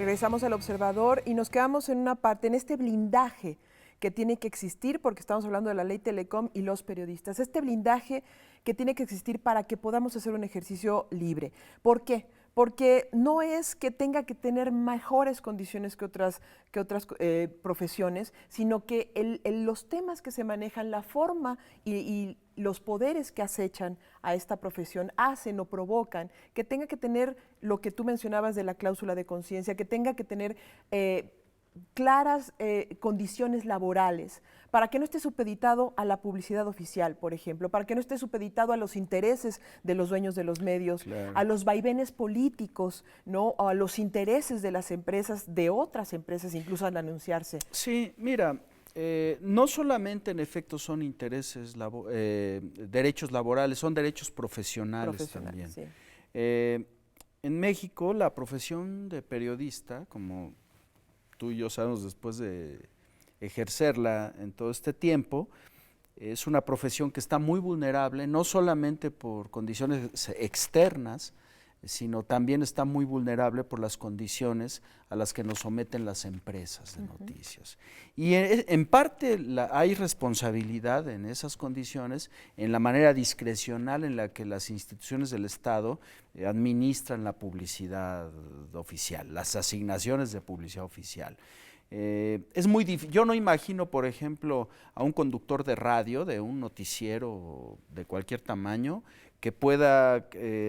Regresamos al Observador y nos quedamos en una parte, en este blindaje que tiene que existir, porque estamos hablando de la ley Telecom y los periodistas. Este blindaje que tiene que existir para que podamos hacer un ejercicio libre. ¿Por qué? Porque no es que tenga que tener mejores condiciones que otras profesiones, sino que los temas que se manejan, la forma y los poderes que acechan a esta profesión hacen o provocan que tenga que tener lo que tú mencionabas de la cláusula de conciencia, que tenga que tener claras condiciones laborales, para que no esté supeditado a la publicidad oficial, por ejemplo, para que no esté supeditado a los intereses de los dueños de los medios, claro, a los vaivenes políticos, ¿no? O a los intereses de las empresas, de otras empresas, incluso al anunciarse. Sí, mira, no solamente en efecto son intereses, derechos laborales, son derechos profesionales también. Sí. En México la profesión de periodista, como tú y yo sabemos después de ejercerla en todo este tiempo, es una profesión que está muy vulnerable, no solamente por condiciones externas, sino también está muy vulnerable por las condiciones a las que nos someten las empresas de noticias. Y en parte hay responsabilidad en esas condiciones, en la manera discrecional en la que las instituciones del Estado administran la publicidad oficial, las asignaciones de publicidad oficial. Es muy difícil. Yo no imagino, por ejemplo, a un conductor de radio, de un noticiero de cualquier tamaño, que pueda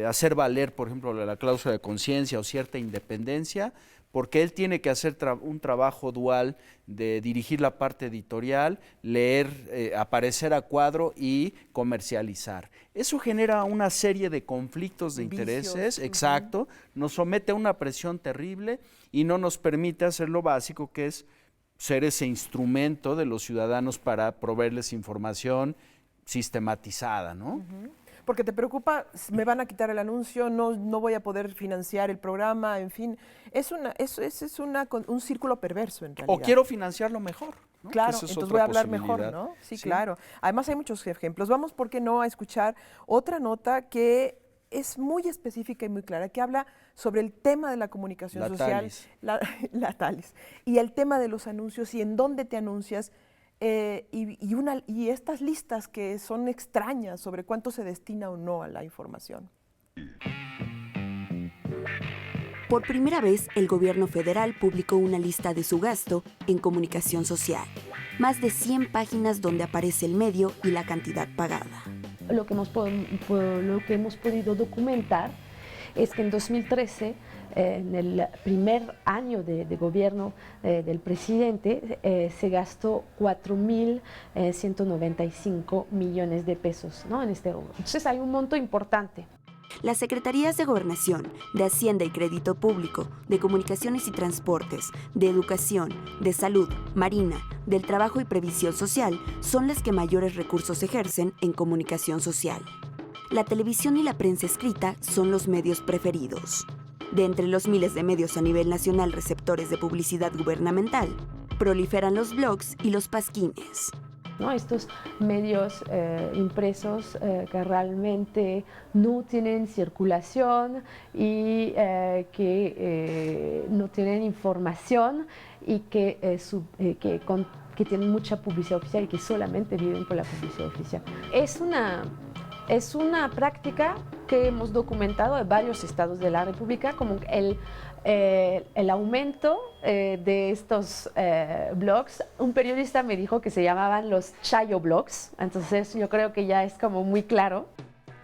hacer valer, por ejemplo, la cláusula de conciencia o cierta independencia, porque él tiene que hacer un trabajo dual de dirigir la parte editorial, leer, aparecer a cuadro y comercializar. Eso genera una serie de conflictos de intereses, exacto, nos somete a una presión terrible y no nos permite hacer lo básico, que es ser ese instrumento de los ciudadanos para proveerles información sistematizada, ¿no? Porque te preocupa, me van a quitar el anuncio, no voy a poder financiar el programa, en fin. Es un círculo perverso en realidad. O quiero financiarlo mejor, ¿no? Claro, entonces voy a hablar mejor, ¿no? Sí, claro. Además hay muchos ejemplos. Vamos, ¿por qué no?, a escuchar otra nota que es muy específica y muy clara, que habla sobre el tema de la comunicación social, la TALIS, y el tema de los anuncios y en dónde te anuncias. Y estas listas que son extrañas sobre cuánto se destina o no a la información. Por primera vez, el gobierno federal publicó una lista de su gasto en comunicación social. Más de 100 páginas donde aparece el medio y la cantidad pagada. Lo que hemos podido documentar es que en 2013, en el primer año de gobierno del presidente, se gastó 4.195 millones de pesos, ¿no?, en este rubro. Entonces hay un monto importante. Las Secretarías de Gobernación, de Hacienda y Crédito Público, de Comunicaciones y Transportes, de Educación, de Salud, Marina, del Trabajo y Previsión Social son las que mayores recursos ejercen en comunicación social. La televisión y la prensa escrita son los medios preferidos. De entre los miles de medios a nivel nacional receptores de publicidad gubernamental, proliferan los blogs y los pasquines. ¿No? Estos medios impresos que realmente no tienen circulación y que no tienen información y que tienen mucha publicidad oficial y que solamente viven por la publicidad oficial. Es una práctica que hemos documentado en varios estados de la República, como el aumento de estos blogs. Un periodista me dijo que se llamaban los Chayo blogs, entonces yo creo que ya es como muy claro.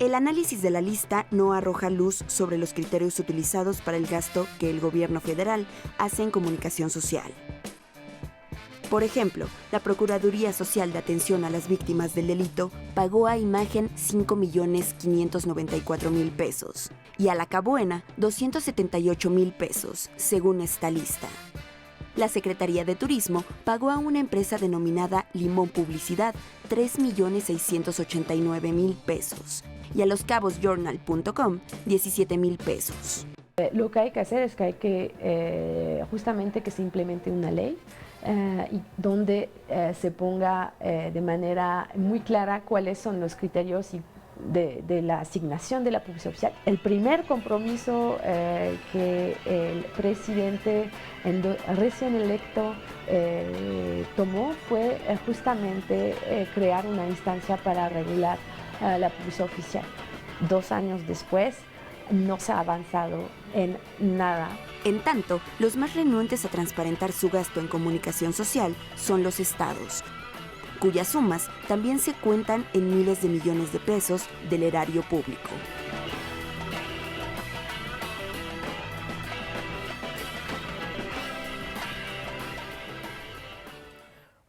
El análisis de la lista no arroja luz sobre los criterios utilizados para el gasto que el gobierno federal hace en comunicación social. Por ejemplo, la Procuraduría Social de Atención a las Víctimas del Delito pagó a Imagen 5.594.000 pesos y a La Cabuena 278.000 pesos, según esta lista. La Secretaría de Turismo pagó a una empresa denominada Limón Publicidad 3.689.000 pesos y a loscabosjournal.com 17.000 pesos. Lo que hay que hacer es que hay que justamente que se implemente una ley y donde se ponga de manera muy clara cuáles son los criterios y de la asignación de la publicidad oficial, el primer compromiso que el presidente recién electo tomó fue justamente crear una instancia para regular la publicidad oficial. 2 años después, no se ha avanzado en nada. En tanto, los más renuentes a transparentar su gasto en comunicación social son los estados, cuyas sumas también se cuentan en miles de millones de pesos del erario público.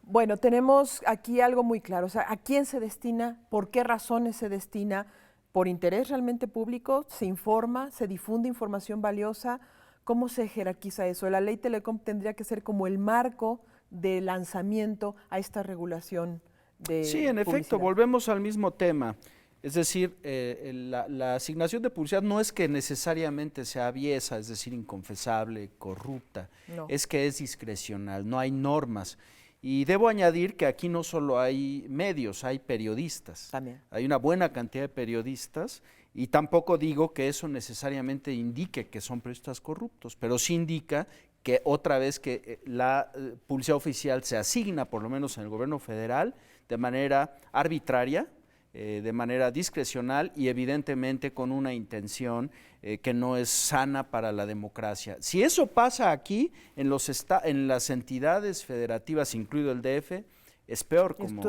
Bueno, tenemos aquí algo muy claro, o sea, ¿a quién se destina? ¿Por qué razones se destina? ¿Por interés realmente público? ¿Se informa? ¿Se difunde información valiosa? ¿Cómo se jerarquiza eso? La ley Telecom tendría que ser como el marco de lanzamiento a esta regulación de Sí, en efecto, volvemos al mismo tema. Es decir, la asignación de publicidad no es que necesariamente sea aviesa, es decir, inconfesable, corrupta, no. Es que es discrecional, no hay normas. Y debo añadir que aquí no solo hay medios, hay periodistas. También. Hay una buena cantidad de periodistas y tampoco digo que eso necesariamente indique que son periodistas corruptos, pero sí indica que otra vez que la publicidad oficial se asigna, por lo menos en el gobierno federal, de manera arbitraria, de manera discrecional y evidentemente con una intención que no es sana para la democracia. Si eso pasa aquí, en las entidades federativas, incluido el DF, es peor, como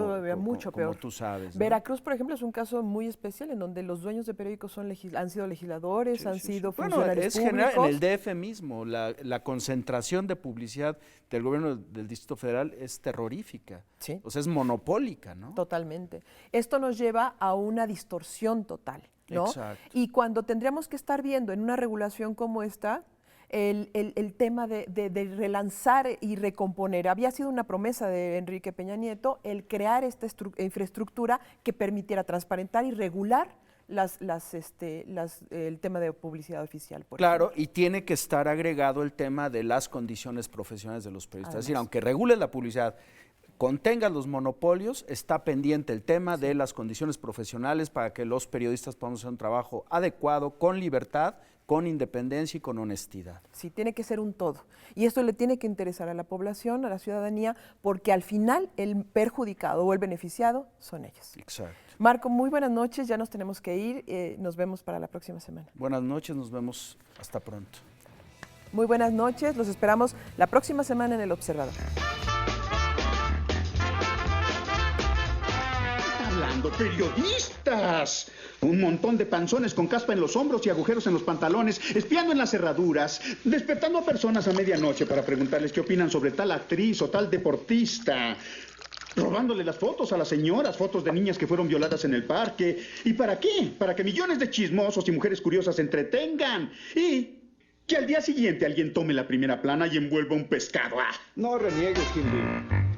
tú sabes, ¿no? Veracruz, por ejemplo, es un caso muy especial en donde los dueños de periódicos han sido legisladores, sí, han sido funcionarios públicos. General, en el DF mismo, la concentración de publicidad del gobierno del Distrito Federal es terrorífica, sí. O sea, es monopólica, ¿no? Totalmente. Esto nos lleva a una distorsión total, ¿no? Exacto. Y cuando tendríamos que estar viendo en una regulación como esta, el tema de relanzar y recomponer. Había sido una promesa de Enrique Peña Nieto el crear esta infraestructura que permitiera transparentar y regular el tema de publicidad oficial. Claro, y tiene que estar agregado el tema de las condiciones profesionales de los periodistas. Es decir, aunque regule la publicidad, contenga los monopolios, está pendiente el tema de las condiciones profesionales para que los periodistas podamos hacer un trabajo adecuado, con libertad, con independencia y con honestidad. Sí, tiene que ser un todo. Y esto le tiene que interesar a la población, a la ciudadanía, porque al final el perjudicado o el beneficiado son ellos. Exacto. Marco, muy buenas noches, ya nos tenemos que ir, nos vemos para la próxima semana. Buenas noches, nos vemos hasta pronto. Muy buenas noches, los esperamos la próxima semana en El Observador. Hablando periodistas, un montón de panzones con caspa en los hombros y agujeros en los pantalones, espiando en las cerraduras, despertando a personas a medianoche para preguntarles qué opinan sobre tal actriz o tal deportista, robándole las fotos a las señoras, fotos de niñas que fueron violadas en el parque. ¿Y para qué? Para que millones de chismosos y mujeres curiosas se entretengan y que al día siguiente alguien tome la primera plana y envuelva un pescado. ¡Ah! No reniegues, Kimberly.